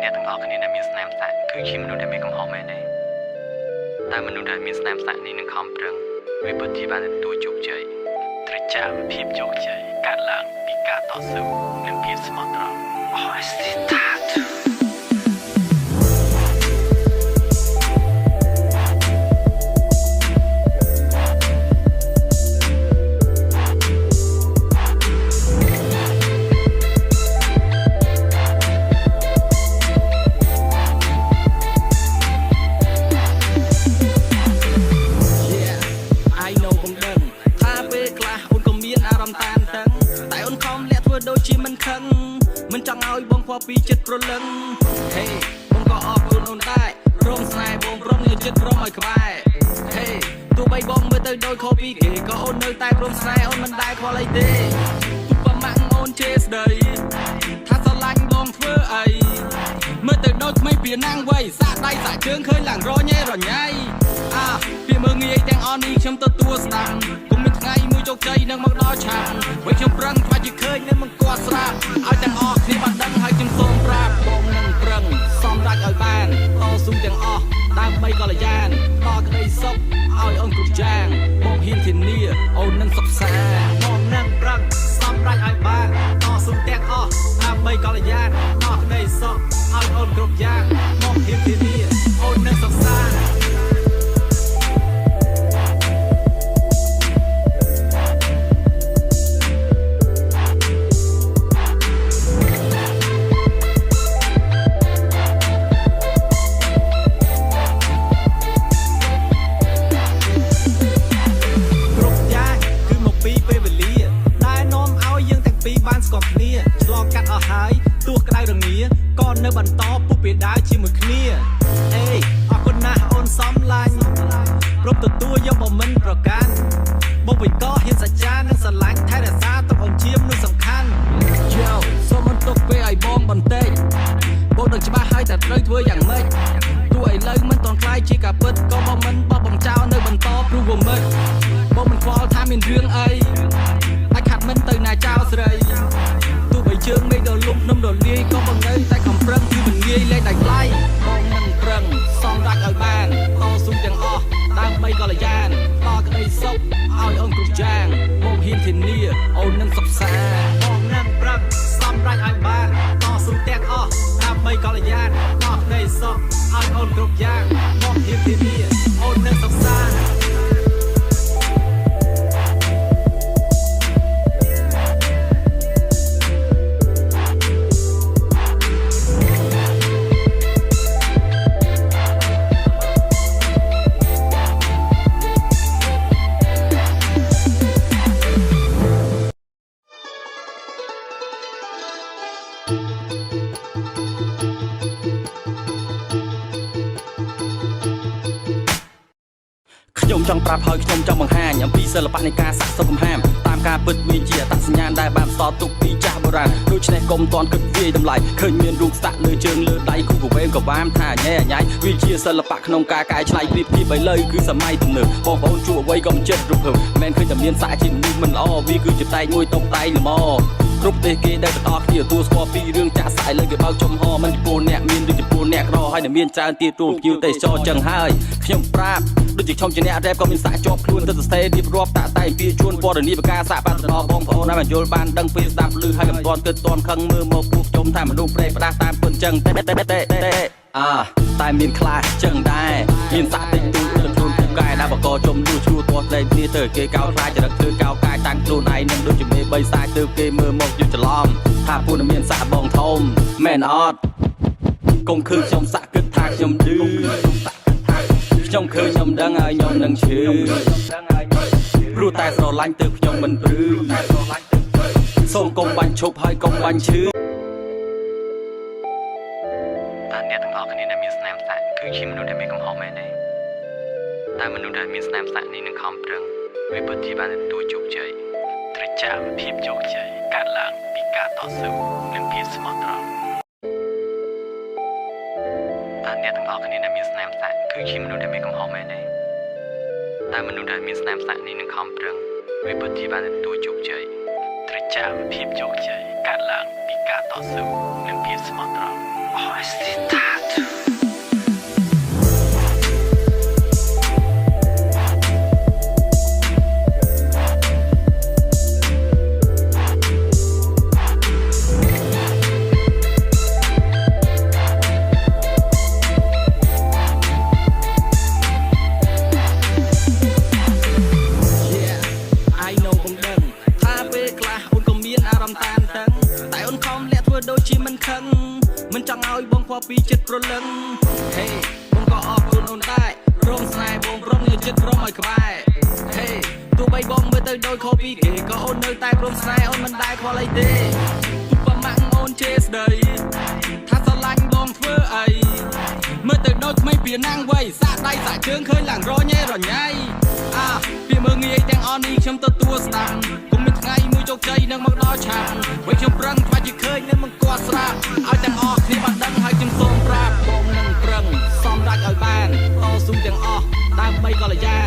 អ្នកទាំងអស់គ្នាដែលមានស្នាមសាក់គឺជាមនុស្សដែលមានកំហុសមែនទេតែមនុស្សដែលមានស្នាមសាក់នេះនឹងខំប្រឹងវាពិតជាបានទទួលជោគជ័យត្រូវចាំភាពជោគជ័យកើតឡើងពីការតស៊ូនិងភាពស្មោះត្រង់អូស៊ីតាដូចជាមិនខឹងមិនចង់ឲ្យបងខ្វល់ពីចិត្តប្រលឹងហេបងក៏អរគុណអូនដែរព្រមស្នេហ៍បងព្រមយកចិត្តព្រមឲ្យក្បែរហេទោះបីបងមើលទៅដូចខុសពីគេក៏អូននៅតែព្រមស្នេហ៍អូនមិនដែលខ្វល់អីទេទុកប្រមាក់អូនជេរស្ដីថាស្រឡាញ់បងធ្វើអីមើលទៅដូចក្មេងពីណាំងវ័យសាក់ដៃសាក់ជើងឃើញឡើងរញ៉េរញ៉ៃពីមើងងាយទាំងអស់នេះខ្ញុំទទួលស្ដាំគុំមានថ្ងៃមួយជោគជ័យនឹងមកដល់ឆានវិញខ្ញុំប្រឹងខ្វាច់ជាឃើញនឹងមិនគាត់ស្រាប់ឲ្យទាំងអស់គ្នាបានដឹងហើយខ្ញុំសូមប្រាប់បងនឹងប្រឹងសំរេចឲ្យបានតស៊ូទាំងអស់ដើម្បីកល្យានតក្តីសុខឲ្យអូនគ្រប់យ៉ាងបងហ៊ានធានាអូននឹងសុខសាន្តបងនឹងប្រឹងសំរេចឲ្យបានតស៊ូទាំងអស់ដើម្បីកល្យានតក្តីសុខឲ្យអូនគ្រប់យ៉ាងបងហ៊ានធានាអូននឹងសុខសាន្តបានស្គាល់គ្នាឆ្លងកាត់អស់ហើយទោះក្តៅរងាក៏នៅបន្តពុះពីដើរជាមួយគ្នាអេអរគុណណាស់អូនសំឡាញ់ព្រមទទួលយកមកមិនប្រកាន់បងវិញក៏ហ៊ានសច្ចានិងស្រឡាញ់ថែរក្សាទុកអូនជាមនុស្សសំខាន់យោសូមអន្តោសពេលឲ្យបងបន្តិចបងដឹងច្បាស់ហើយតែត្រូវធ្វើយ៉ាងម៉េចទោះឥឡូវមិនទាន់ខ្លាយជាការពិតក៏បងមិនបោះបង់ចោលនៅបន្តព្រោះវាមិនបងមិនខ្វល់ថាមានរឿងអីអាចខាត់មិនទៅណាចោលស្រីទោះបីជើងមេឃដល់លំនំរលាយក៏បងនៅតែខំប្រឹងគឺមិនងាយលែងដាច់ថ្លៃបងនឹងប្រឹងសំរេចឲ្យបានតស៊ូទាំងអស់ដើម្បីកល្យានតក្តីសុខឲ្យអូនគ្រប់យ៉ាងបងហ៊ានធានាអូននឹងសុខសាន្តបងនឹងប្រឹងសំរេចឲ្យបានតស៊ូទាំងអស់ដើម្បីកល្យានតក្តីសុខឲ្យអូនគ្រប់យ៉ាងបងហ៊ានធានាអូននឹងសុខសាន្តខ្ញុំចង់ប្រាប់ហើយខ្ញុំចង់បង្ហាញអំពីសិល្បៈនៃការសាក់សុខកំហាមតាមការពិតវាជាអត្តសញ្ញាណដែលបានបន្សល់ទុកពីចាស់បុរាណដូច្នេះកុំតន់គិតវាយតម្លៃឃើញមានរូបសាក់លើជើងលើដៃគូប្រវេមក៏វាមថាញ៉ែញ៉ៃវាជាសិល្បៈក្នុងការកែច្នៃប្រៀបធៀបឥឡូវគឺសម័យទំនើបបងប្អូនជួបអ្វីក៏មិនចិត្តរូបភើបមិនឃើញតែមានសាក់ជាមនុស្សមិនល្អវាគឺជាតែមួយតុបតែងល្មមគ្រប់ទេគេដែលទាំងអស់គ្នាទទួលស្គាល់ពីរឿងចាក់សាក់ឥឡូវគេបើកចំហមិនពីពលអ្នកមានឬពីពលអ្នកក្រហើយនៅមានច្រើនទៀតរួមភ្ញៀវទេសចរចឹងហើយខ្ញុំប្រាប់ដូចជាខ្ញុំជាអ្នករ៉េបក៏មានសាក់ជាប់ខ្លួនទៅសរសេររៀបរាប់តាក់តែងពីជួនពណ៌នាបការសាក់បានទៅដល់បងប្អូនឲ្យបានយល់បានដឹងពីស្ដាប់ឮហើយមិនទាន់គិតទាន់ខឹងមើលមកពួកខ្ញុំថាមនុស្សប្រេផ្ដាស់តាមពិនចឹងតែមានខ្លះចឹងដែរមានសាក់តិចតួចលើខ្លួនពួកកាយដែលបកចំលួចឈួរទាស់តែគ្នាទៅគេកោតខ្លាចចរិតធ្វើកោកាយតាំងខ្លួនឯងនឹងដូចជាមេបីសាយទៅគេមើលមកយល់ច្រឡំថាពួកនឹងមានសាក់បងធំមែនអត់កុំឃើញខ្ញុំសាក់គិតថាខ្ញុំឌឺខ្ញុំឃើញខ្ញុំដឹងហើយខ្ញុំនឹងឈឺព្រោះតែស្រឡាញ់ទៅខ្ញុំមិនព្រឺសូមកុំបាញ់ឈប់ហើយកុំបាញ់ឈឺតែអ្នកទាំងអស់គ្នាដែលមានស្នាមសាក់គឺជាមនុស្សដែលមានកំហុសមែនទេតែមនុស្សដែលមានស្នាមសាក់នេះនឹងខំប្រឹងវាពិតជាបានទទួលជោគជ័យត្រូវចាំភាពជោគជ័យកើតឡើងពីការតស៊ូនិងភាពស្មោះត្រង់តែអ្នកទាំងអស់គ្នាដែលមានស្នាមសាក់គឺជាមនុស្សដែលមានកំហុសមែនទេតែមនុស្សដែលមានស្នាមសាក់នេះនឹងខំប្រឹងវាពិតជាបានទទួលជោគជ័យត្រូវចាំភាពជោគជ័យកើតឡើងពីការតស៊ូនិងភាពស្មោះត្រង់ I know បងដឹងថាពេលខ្លះអូនក៏មានអារម្មណ៍តានតឹងតែអូនខំលាក់ធ្វើដូចជាមិនខឹងមិនចង់ឲ្យបងខ្វល់ពីចិត្តប្រលឹងហេបងក៏អរគុណអូនដែរព្រមស្នេហ៍បងព្រមយកចិត្តព្រមឲ្យក្បែរហេទោះបីបងមើលទៅដូចខុសពីគេក៏អូននៅតែព្រមស្នេហ៍អូនមិនដែលខ្វល់អីទេទោះប្រមាក់អូនជេរស្ដីថាស្រឡាញ់បងធ្វើអីមើលទៅដូចក្មេងពីណាំងវ័យសាកដៃសាកជើងឃើញឡើងរញ៉េរញ៉ៃពីមើងងាយទាំងអស់នេះខ្ញុំទទួលស្ដាប់គុំមានថ្ងៃមួយជោគជ័យនឹងមកដល់ឆាកវិញខ្ញុំប្រឹងខ្វាច់ជាឃើញនឹងមកគាត់ស្រាប់ឲ្យទាំងអស់គ្នាបានដឹងហើយខ្ញុំសូមប្រាប់បងនឹងប្រឹងសំរេចឲ្យបានតស៊ូទាំងអស់ដើម្បីកល្យាន